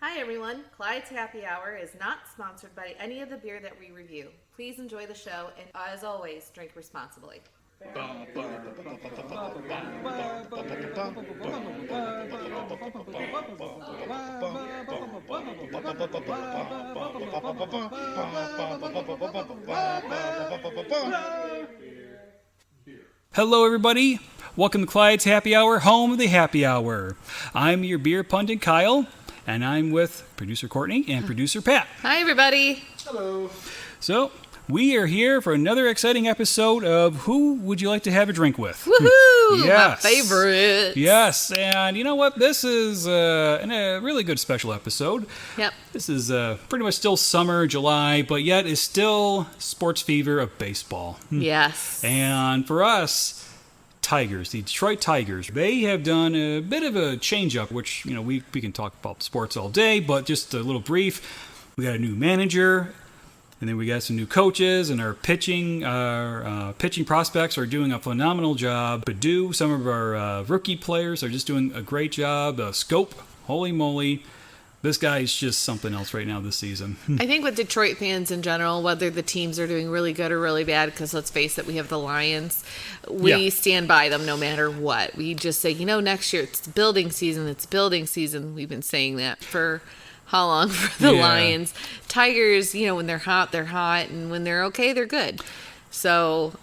Hi everyone, Clyde's Happy Hour is not sponsored by any of the beer that we review. Please enjoy the show and as always, drink responsibly. Hello everybody, welcome to Clyde's Happy Hour, home of the happy hour. I'm your beer pundit Kyle, and I'm with producer Courtney and producer Pat. Hi everybody. Hello. So, we are here for another exciting episode of Who Would You Like to Have a Drink With? Woohoo! Yes. My favorite. Yes, and you know what? This is a really good special episode. Yep. This is pretty much still summer, July, but yet is still sports fever of baseball. Yes. And for us, Tigers, the Detroit Tigers, they have done a bit of a change-up, which, you know, we can talk about sports all day, but just a little brief. We got a new manager, and then we got some new coaches, and our pitching prospects are doing a phenomenal job. Purdue, some of our rookie players are just doing a great job. Scope, holy moly. This guy is just something else right now this season. I think with Detroit fans in general, whether the teams are doing really good or really bad, because let's face it, we have the Lions, we stand by them no matter what. We just say, next year it's building season, it's building season. We've been saying that for how long for the Lions. Tigers, when they're hot, and when they're okay, they're good. So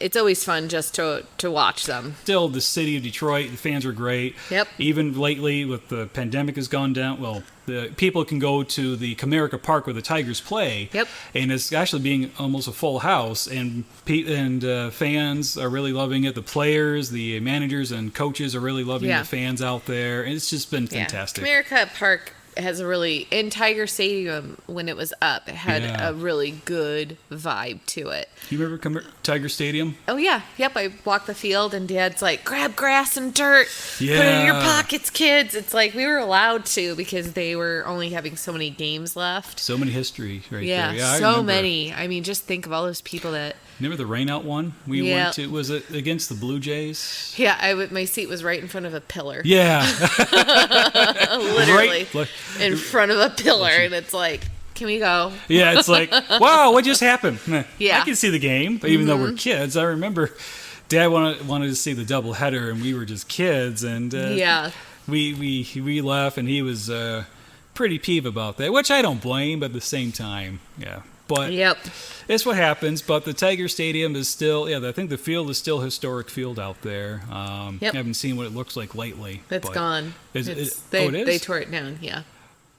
it's always fun just to watch them. Still, the city of Detroit, the fans are great. Yep. Even lately, with the pandemic has gone down, well, the people can go to the Comerica Park where the Tigers play. Yep. And it's actually being almost a full house, and fans are really loving it. The players, the managers, and coaches are really loving the fans out there. And it's just been fantastic. Comerica Park has in Tiger Stadium, when it was up, it had a really good vibe to it. You remember Tiger Stadium? Oh, yeah. Yep, I walked the field, and Dad's like, grab grass and dirt. Yeah. Put it in your pockets, kids. It's like we were allowed to because they were only having so many games left. So many history right there. Yeah, so many. I mean, just think of all those people that... Remember the rainout one we went to? Was it against the Blue Jays? Yeah, my seat was right in front of a pillar. Yeah. Literally in front of a pillar, and it's like, can we go? Yeah, it's like, wow, what just happened? Yeah. I can see the game, even though we're kids. I remember Dad wanted to see the doubleheader, and we were just kids, and we left, and he was pretty peeved about that, which I don't blame, but at the same time, But it's what happens. But the Tiger Stadium is still, I think the field is still a historic field out there. I haven't seen what it looks like lately. It's gone. It is? They tore it down,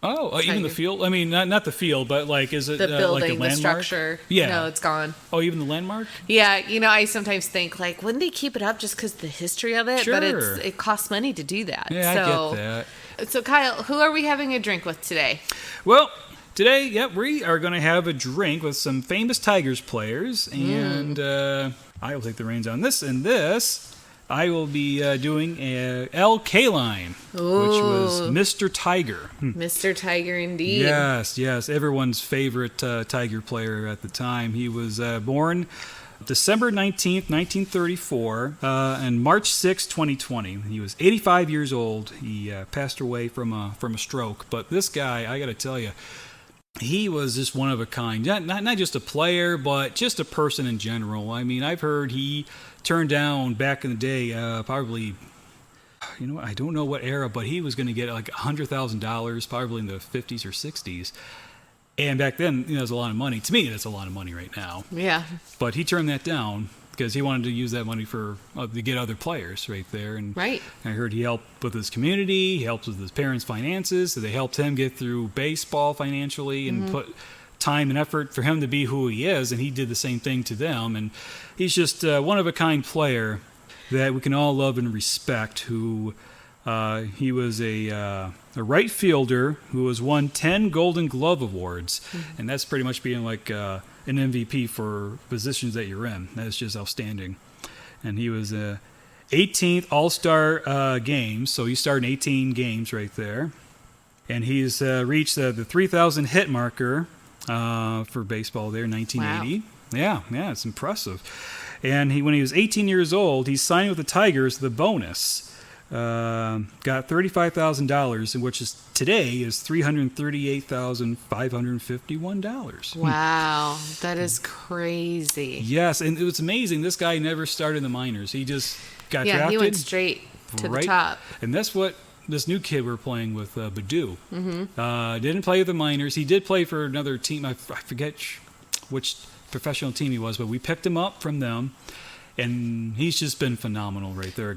Oh, even the field? I mean, not the field, but is it the building, like a landmark? the structure? Yeah. No, it's gone. Oh, even the landmark? Yeah, I sometimes think, wouldn't they keep it up just because of the history of it? Sure. But it costs money to do that. Yeah, I get that. So, Kyle, who are we having a drink with today? Well, today, we are going to have a drink with some famous Tigers players, and I will take the reins on this. And this, I will be doing L. Kaline, which was Mr. Tiger. Mr. Tiger, indeed. Yes, everyone's favorite Tiger player at the time. He was born December 19th, 1934, and March 6th, 2020. He was 85 years old. He passed away from a stroke. But this guy, I got to tell you, he was just one of a kind. Not just a player, but just a person in general. I mean, I've heard he turned down back in the day, probably, I don't know what era, but he was going to get like $100,000, probably in the 50s or 60s. And back then, it was a lot of money. To me, that's a lot of money right now. Yeah. But he turned that down because he wanted to use that money to get other players right there. And right. I heard he helped with his community. He helped with his parents' finances. So they helped him get through baseball financially and put time and effort for him to be who he is. And he did the same thing to them. And he's just one of a kind player that we can all love and respect. He was a right fielder who has won 10 Golden Glove Awards. And that's pretty much being like an MVP for positions that you're in. That's just outstanding. And he was 18th All-Star games, so he started 18 games right there. And he's reached the 3,000 hit marker for baseball there in 1980. Wow. Yeah, it's impressive. And when he was 18 years old, he signed with the Tigers the bonus. got $35,000, which is today is $338,551. Wow, that is crazy. Yes, and it was amazing. This guy never started in the minors. He just got drafted. Yeah, he went straight to the top. And that's what this new kid we're playing with, Badu. Didn't play with the minors. He did play for another team. I forget which professional team he was, but we picked him up from them. And he's just been phenomenal right there. A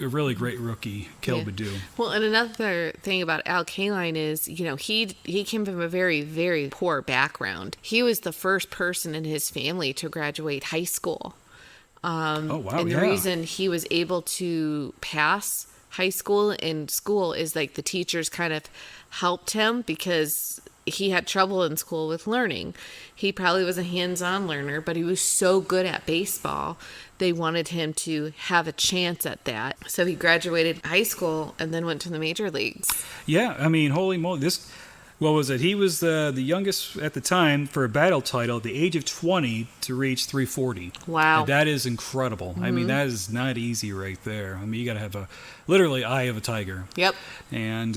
really great rookie, Badu. Well, and another thing about Al Kaline is, he came from a very, very poor background. He was the first person in his family to graduate high school. Oh, wow, and the reason he was able to pass high school in school is like the teachers kind of helped him because he had trouble in school with learning. He probably was a hands-on learner, but he was so good at baseball, they wanted him to have a chance at that. So he graduated high school and then went to the major leagues. Yeah, I mean, holy moly, what was it? He was the youngest at the time for a battle title at the age of 20 to reach 340. Wow. And that is incredible. I mean, that is not easy right there. I mean, you got to have literally eye of a tiger. Yep. And,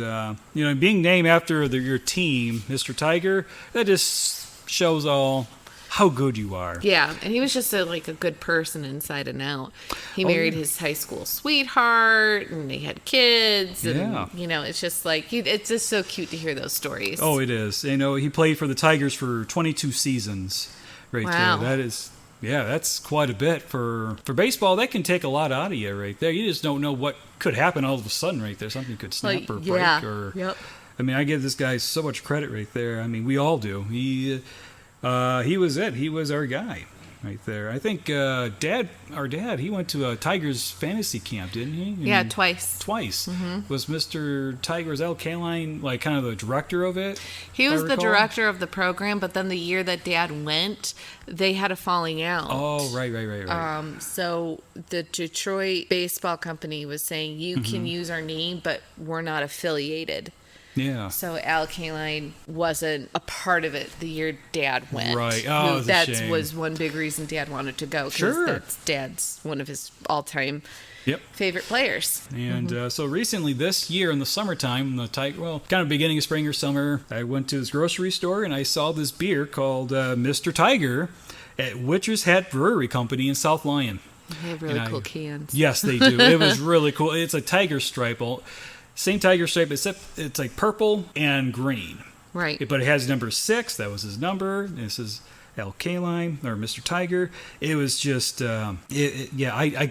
being named after your team, Mr. Tiger, that just shows all how good you are. Yeah, and he was just a good person inside and out. He married his high school sweetheart, and they had kids. And, it's just it's just so cute to hear those stories. Oh, it is. He played for the Tigers for 22 seasons right wow. there. That is... Yeah, that's quite a bit. For baseball, that can take a lot out of you right there. You just don't know what could happen all of a sudden right there. Something could snap or break. Yep. I mean, I give this guy so much credit right there. I mean, we all do. He was it. He was our guy right there. I think our dad, he went to a Tigers fantasy camp, didn't he? Yeah, twice. Was Mr. Tigers Al Kaline kind of the director of it? He was the director of the program, but then the year that Dad went, they had a falling out. Oh, right. So the Detroit baseball company was saying, you can use our name, but we're not affiliated. Yeah. So Al Kaline wasn't a part of it the year Dad went. Right. Oh, that was one big reason Dad wanted to go. Sure. That's Dad's one of his all-time favorite players. And so recently this year in the summertime, kind of beginning of spring or summer, I went to this grocery store and I saw this beer called Mr. Tiger at Whitaker's Hat Brewery Company in South Lyon. They have really cool cans. Yes, they do. It was really cool. It's a tiger stripe. Same tiger stripe, except it's purple and green. Right. But it has number 6. That was his number. This is Al Kaline, or Mr. Tiger. It was just, I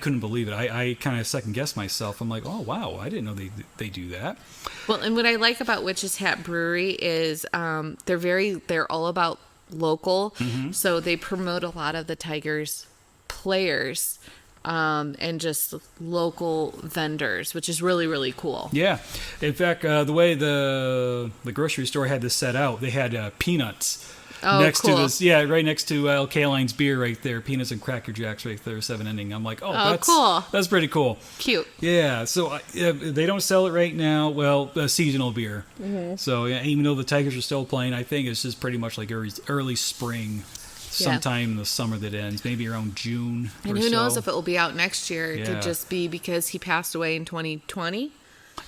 couldn't believe it. I kind of second-guessed myself. I'm like, oh, wow, I didn't know they do that. Well, and what I like about Witch's Hat Brewery is they're all about local. So they promote a lot of the Tigers players. And just local vendors, which is really, really cool. Yeah. In fact, the way the grocery store had this set out, they had peanuts next to this. Yeah, right next to Al Kaline's beer right there. Peanuts and Cracker Jacks right there, 7 ending. I'm like, that's cool. That's pretty cool. Cute. Yeah. So they don't sell it right now. Well, seasonal beer. So even though the Tigers are still playing, I think it's just pretty much like early spring. Sometime in the summer that ends, maybe around June. And who knows if it will be out next year? It could Yeah. just be because he passed away in 2020.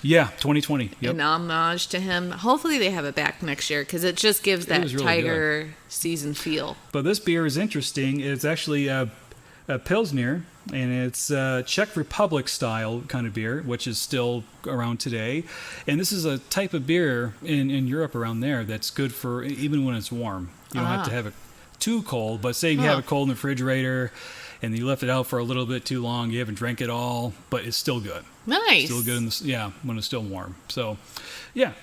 Yeah, 2020. Yep. An homage to him. Hopefully they have it back next year because it just gives that was really Tiger season feel. But this beer is interesting. It's actually a Pilsner, and it's Czech Republic style kind of beer, which is still around today. And this is a type of beer in Europe around there that's good for even when it's warm. You don't have to have it too cold, but say if you have it cold in the refrigerator and you left it out for a little bit too long, you haven't drank it all, but it's still good. Nice. Still good when it's still warm. So, yeah.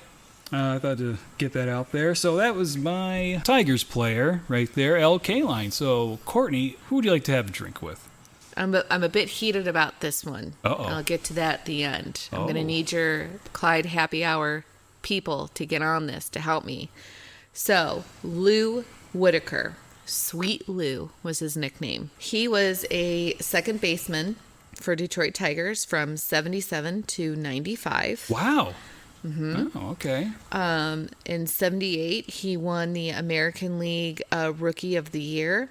I thought to get that out there. So that was my Tigers player right there, Al Kaline. So, Courtney, who would you like to have a drink with? I'm a bit heated about this one. Uh-oh. I'll get to that at the end. I'm going to need your Clyde Happy Hour people to get on this to help me. So, Lou Whitaker. Sweet Lou was his nickname. He was a second baseman for Detroit Tigers from 77 to 95. Wow. Oh, okay. In 78, he won the American League Rookie of the Year.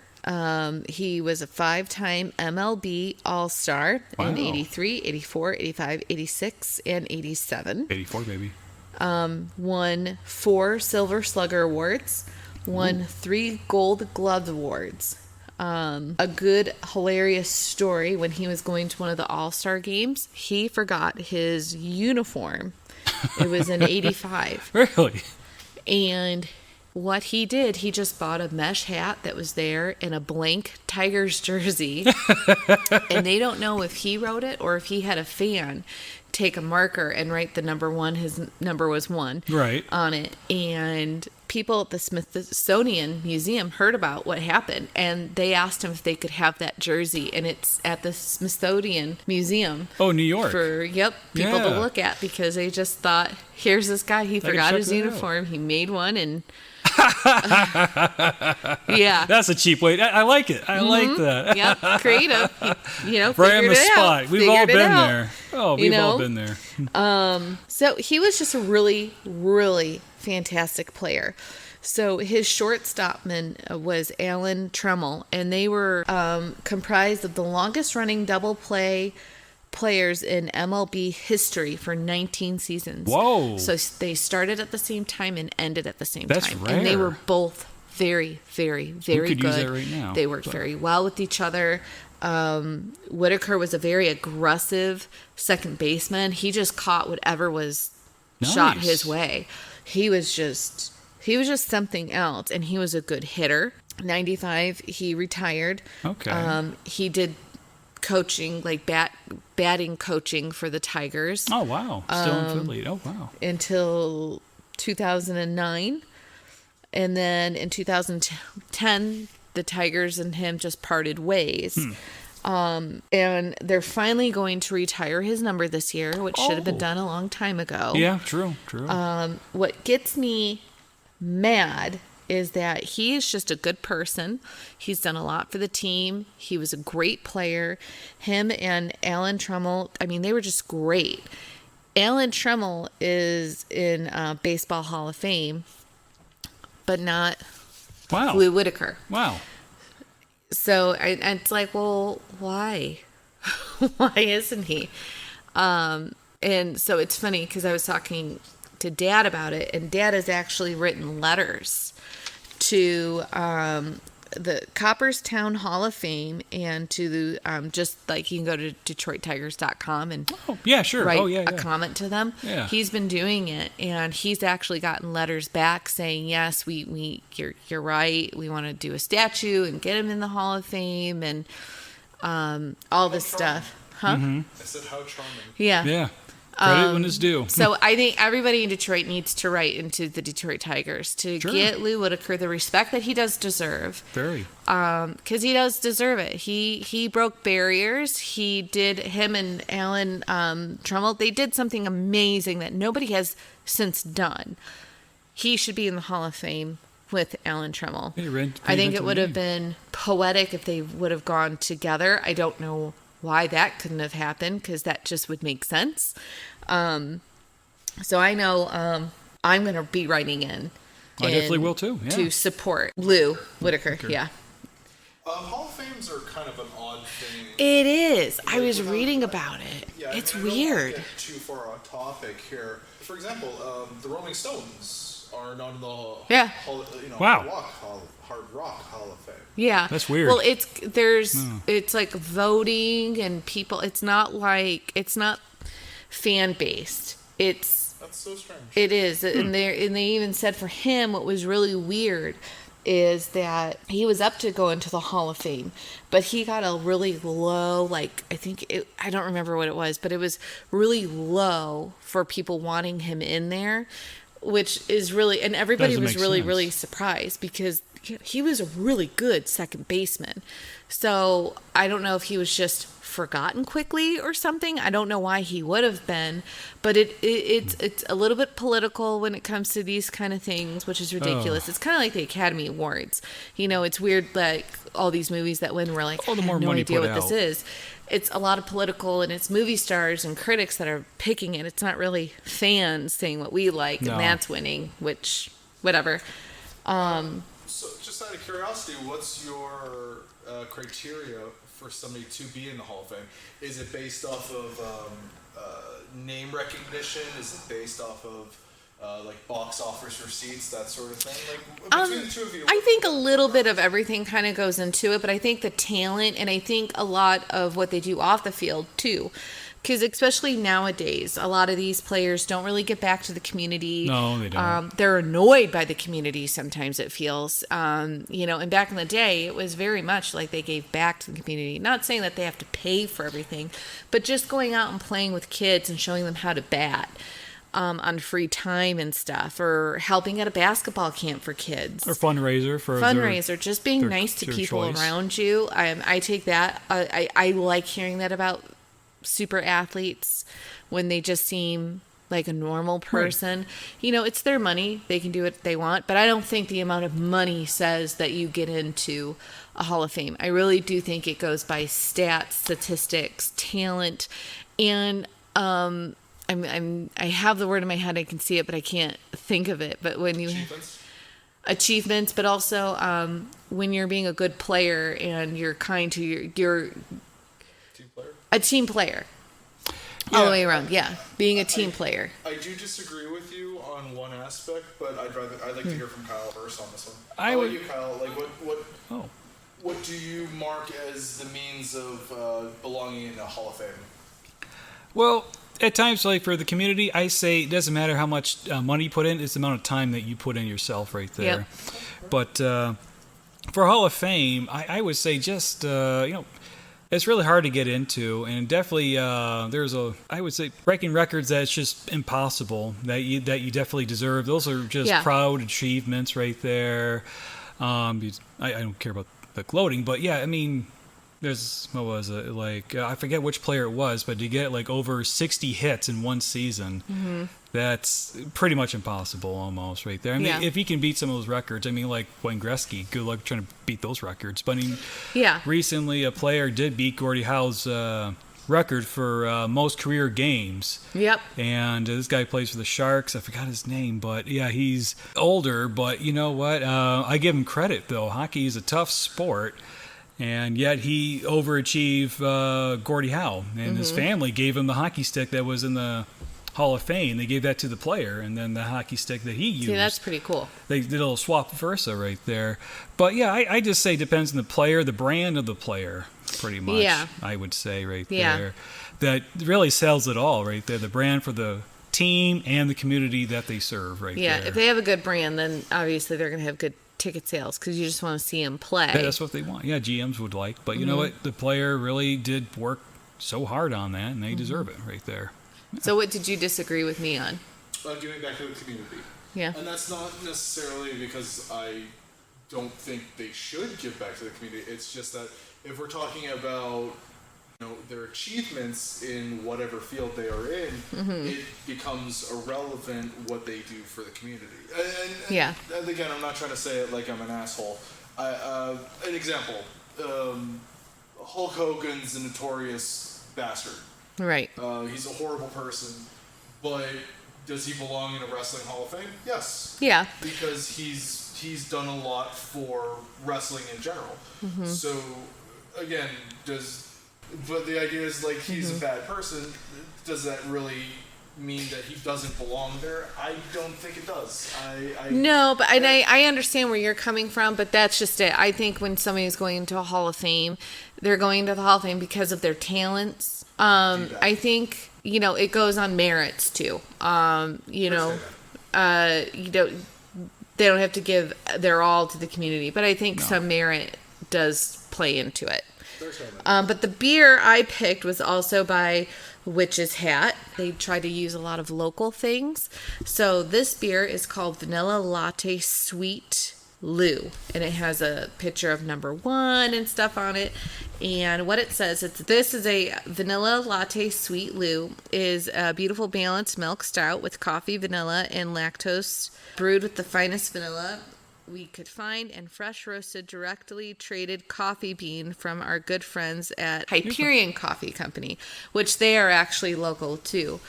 He was a 5-time MLB All-Star in 83, 84, 85, 86, and 87. 84, baby. Won 4 Silver Slugger Awards. Won 3 Gold Glove Awards. A good, hilarious story, when he was going to one of the All-Star games, he forgot his uniform. It was in 85. Really? And what he did, he just bought a mesh hat that was there and a blank Tigers jersey. And they don't know if he wrote it or if he had a fan take a marker and write the number 1. His number was 1 right on it. And people at the Smithsonian Museum heard about what happened, and they asked him if they could have that jersey, and it's at the Smithsonian Museum. Oh, New York. For people to look at, because they just thought, here's this guy, he forgot his uniform, he made one, and yeah, that's a cheap way. I like it. I like that. Yep, creative. Right on the spot. We've all been out. there. Oh, we've all been there. So he was just a really, really fantastic player. So his shortstopman was Alan Trammell, and they were comprised of the longest running double play players in MLB history for 19 seasons. Whoa. So they started at the same time and ended at the same That's time. rare. And they were both very, very, very could good. use that right now, they worked very well with each other. Whitaker was a very aggressive second baseman. He just caught whatever was shot his way. He was just something else, and he was a good hitter. 95, he retired. Okay. He did coaching, like batting coaching for the Tigers. Oh, wow. Still in Philly. Oh, wow. Until 2009. And then in 2010, the Tigers and him just parted ways. And they're finally going to retire his number this year, which should have been done a long time ago. Yeah, true. What gets me mad is that he is just a good person. He's done a lot for the team. He was a great player. Him and Alan Trammell, I mean, they were just great. Alan Trammell is in Baseball Hall of Fame, but not Lou Whitaker. Wow. So it's like, well, why? Why isn't he? And so it's funny because I was talking to Dad about it, and Dad has actually written letters to the Copperstown Hall of Fame and to the just like you can go to DetroitTigers.com and write a comment to them. Yeah. He's been doing it, and he's actually gotten letters back saying, yes, you're right. We want to do a statue and get him in the Hall of Fame and all this stuff. Huh? Mm-hmm. I said, how charming. Yeah. Yeah. Credit when it's due. So I think everybody in Detroit needs to write into the Detroit Tigers to get Lou Whitaker the respect that he does deserve. Very. Because he does deserve it. He broke barriers. Him and Alan Trammell, they did something amazing that nobody has since done. He should be in the Hall of Fame with Alan Trammell. I think it would have been poetic if they would have gone together. I don't know why that couldn't have happened, because that just would make sense. So I know I'm going to be writing in. I definitely will too. Yeah. To support Lou Whitaker. Yeah. Hall of Fames are kind of an odd thing. It is. I was reading about it. Yeah, it's I don't weird. want to get too far off topic here. For example, the Rolling Stones are not in the Hard Rock Hall of Fame. Yeah. That's weird. Well, it's like voting and people. It's not fan based. That's so strange. It is, and they even said for him what was really weird is that he was up to go into the Hall of Fame, but he got a really low, I don't remember what it was, but it was really low for people wanting him in there, which is really, and everybody was really, really surprised because he was a really good second baseman. So I don't know if he was just forgotten quickly or something. I don't know why he would have been, but it's a little bit political when it comes to these kind of things, which is ridiculous. It's kind of like the Academy Awards. It's weird, like all these movies that win, we're like, I have no idea what this is. It's a lot of political, and it's movie stars and critics that are picking it. It's not really fans saying what we like, and that's winning, which, whatever. So So, just out of curiosity, what's your criteria for somebody to be in the Hall of Fame? Is it based off of name recognition? Is it based off of like box office receipts, that sort of thing? Like between the two of you, I think a little bit of everything kind of goes into it, but I think the talent and I think a lot of what they do off the field too. Because especially nowadays, a lot of these players don't really get back to the community. No, they don't. They're annoyed by the community sometimes, it feels. And back in the day, it was very much like they gave back to the community. Not saying that they have to pay for everything, but just going out and playing with kids and showing them how to bat on free time and stuff, or helping at a basketball camp for kids. Or fundraiser just being nice to people choice. Around you. I take that. I like hearing that about super athletes when they just seem like a normal person. Right. It's their money. They can do what they want, but I don't think the amount of money says that you get into a Hall of Fame. I really do think it goes by stats, statistics, talent, and I have the word in my head. I can see it, but I can't think of it. But when you achievements, but also when you're being a good player and you're kind to your a team player. All the way around, being a team player. I do disagree with you on one aspect, but I'd like to hear from Kyle first on this one. How about you, Kyle? Like, what do you mark as the means of belonging in a Hall of Fame? Well, at times, like for the community, I say it doesn't matter how much money you put in; it's the amount of time that you put in yourself, right there. Yep. But for Hall of Fame, I would say just it's really hard to get into, and definitely I would say breaking records that's just impossible, that you definitely deserve. Those are just proud achievements right there. I don't care about the gloating, but there's, what was it, like I forget which player it was, but to get like over 60 hits in one season, that's pretty much impossible almost right there. If he can beat some of those records, like Wayne Gretzky, good luck trying to beat those records. But recently a player did beat Gordie Howe's record for most career games. Yep. And this guy plays for the Sharks. I forgot his name, but he's older. But you know what? I give him credit though. Hockey is a tough sport. And yet he overachieved Gordie Howe, and his family gave him the hockey stick that was in the Hall of Fame. They gave that to the player, and then the hockey stick that he used. See, that's pretty cool. They did a little swap versa right there. But I just say it depends on the player, the brand of the player, pretty much. Yeah. I would say right there. That really sells it all right there. The brand for the team and the community that they serve right there. Yeah, if they have a good brand, then obviously they're going to have good ticket sales because you just want to see them play. Yeah, that's what they want. Yeah, GMs would like. But you know what? The player really did work so hard on that, and they deserve it right there. Yeah. So what did you disagree with me on? Giving back to the community. Yeah. And that's not necessarily because I don't think they should give back to the community. It's just that if we're talking about their achievements in whatever field they are in, it becomes irrelevant what they do for the community. And again, I'm not trying to say it like I'm an asshole. An example, Hulk Hogan's a notorious bastard. Right. He's a horrible person, but does he belong in a wrestling Hall of Fame? Yes. Yeah. Because he's done a lot for wrestling in general. So, again, but the idea is, like, he's a bad person. Does that really mean that he doesn't belong there? I don't think it does. No, but I understand where you're coming from, but that's just it. I think when somebody's going into a Hall of Fame, they're going into the Hall of Fame because of their talents. I think, it goes on merits, too. They don't have to give their all to the community, but I think some merit does play into it. But the beer I picked was also by Witch's Hat. They try to use a lot of local things. So this beer is called Vanilla Latte Sweet Lou, and it has a picture of number 1 and stuff on it. And what it says, this is a Vanilla Latte Sweet Lou, is a beautiful balanced milk stout with coffee, vanilla, and lactose, brewed with the finest vanilla we could find and fresh roasted directly traded coffee bean from our good friends at Hyperion Coffee Company, which they are actually local too,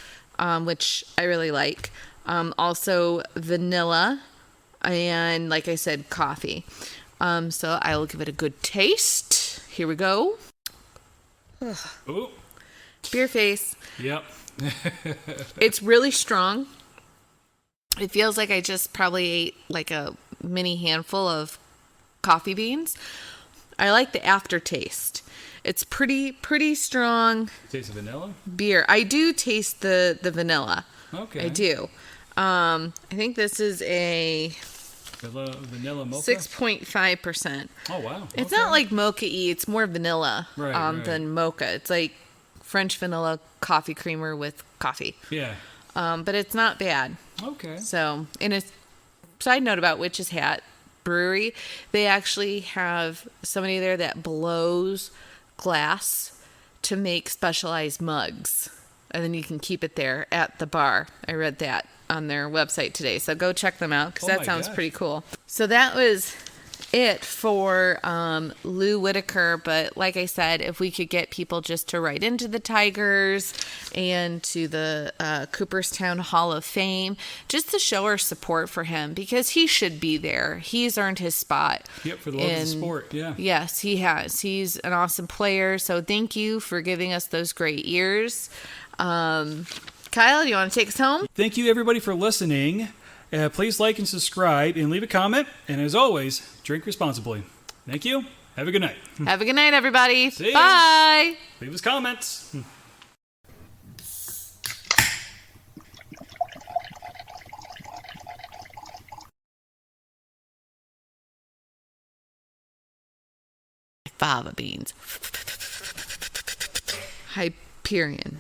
which I really like. Also vanilla, and like I said, coffee. So I will give it a good taste. Here we go. Ooh. Beer face. Yep. It's really strong. It feels like I just probably ate like a mini handful of coffee beans. I like the aftertaste. It's pretty strong. Taste of vanilla? Beer. I do taste the vanilla. Okay. I do. I think this is a vanilla mocha? 6.5%. Oh, wow. It's Okay. not like mocha-y. It's more vanilla Right. than mocha. It's like French vanilla coffee creamer with coffee. Yeah. But it's not bad. Okay. So, in a side note about Witch's Hat Brewery, they actually have somebody there that blows glass to make specialized mugs. And then you can keep it there at the bar. I read that on their website today. So go check them out because Oh that my sounds gosh. pretty cool. So that was it for Lou Whitaker. But like I said, if we could get people just to write into the Tigers and to the Cooperstown Hall of Fame, just to show our support for him because he should be there. He's earned his spot. Yep, for the love of the sport, yeah. Yes, he has. He's an awesome player. So thank you for giving us those great years. Kyle, do you want to take us home? Thank you, everybody, for listening. Please like and subscribe and leave a comment. And as always, drink responsibly. Thank you. Have a good night. Have a good night, everybody. See ya. Bye. Leave us comments. Fava beans. Hyperion.